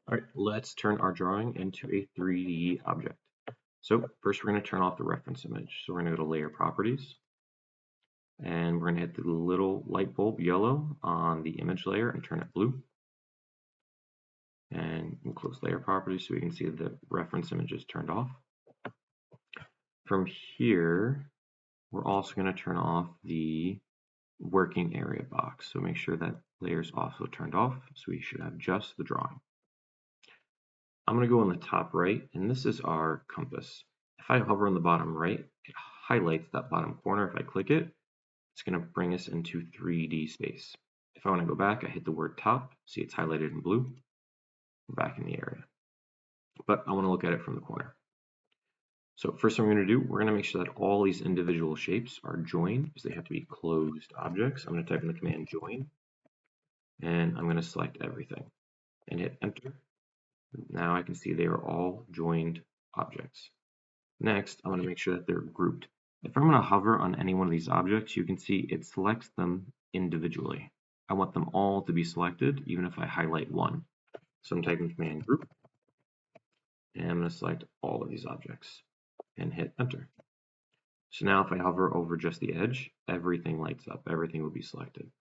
All right, let's turn our drawing into a 3D object. So first we're going to turn off the reference image. So we're going to go to Layer Properties, and we're going to hit the little light bulb yellow on the image layer and turn it blue. And we'll close Layer Properties so we can see the reference image is turned off. From here, we're also going to turn off the working area box. So make sure that layer is also turned off, so we should have just the drawing. I'm going to go on the top right, and this is our compass. If I hover on the bottom right, it highlights that bottom corner. If I click it, it's going to bring us into 3D space. If I want to go back, I hit the word top. See, it's highlighted in blue. We're back in the area. But I want to look at it from the corner. So first thing we're going to do, we're going to make sure that all these individual shapes are joined, because they have to be closed objects. I'm going to type in the command join, and I'm going to select everything and hit enter. Now I can see they are all joined objects. Next, I want to make sure that they're grouped. If I'm going to hover on any one of these objects, you can see it selects them individually. I want them all to be selected, even if I highlight one. So I'm typing command group, and I'm going to select all of these objects and hit enter. So now if I hover over just the edge, everything lights up, everything will be selected.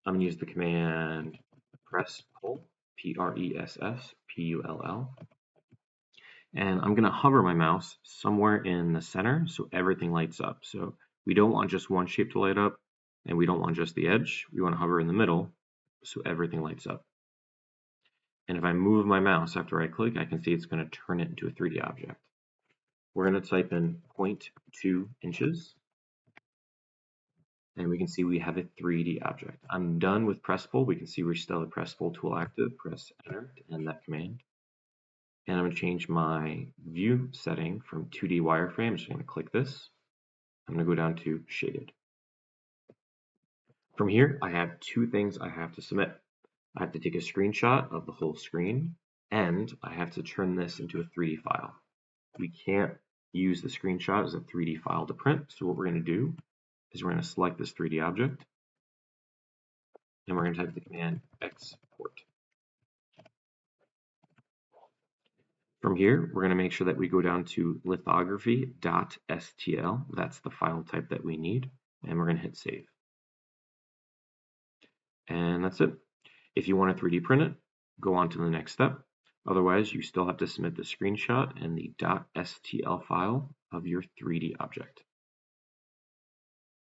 I'm going to use the command press pull, P-R-E-S-S-P-U-L-L. And I'm going to hover my mouse somewhere in the center so everything lights up. So we don't want just one shape to light up, and we don't want just the edge. We want to hover in the middle so everything lights up. And if I move my mouse after I click, I can see it's going to turn it into a 3D object. We're going to type in 0.2 inches, and we can see we have a 3D object. I'm done with press pull. We can see we still have the press pull tool active. Press enter to end that command. And I'm going to change my view setting from 2D wireframe. I'm just going to click this. I'm going to go down to shaded. From here, I have two things I have to submit. I have to take a screenshot of the whole screen, and I have to turn this into a 3D file. We can't use the screenshot as a 3D file to print, so what we're going to do is we're going to select this 3D object, and we're going to type the command export. From here, we're going to make sure that we go down to lithography.stl. That's the file type that we need, and we're going to hit save. And that's it. If you want to 3D print it, go on to the next step. Otherwise, you still have to submit the screenshot and the .stl file of your 3D object.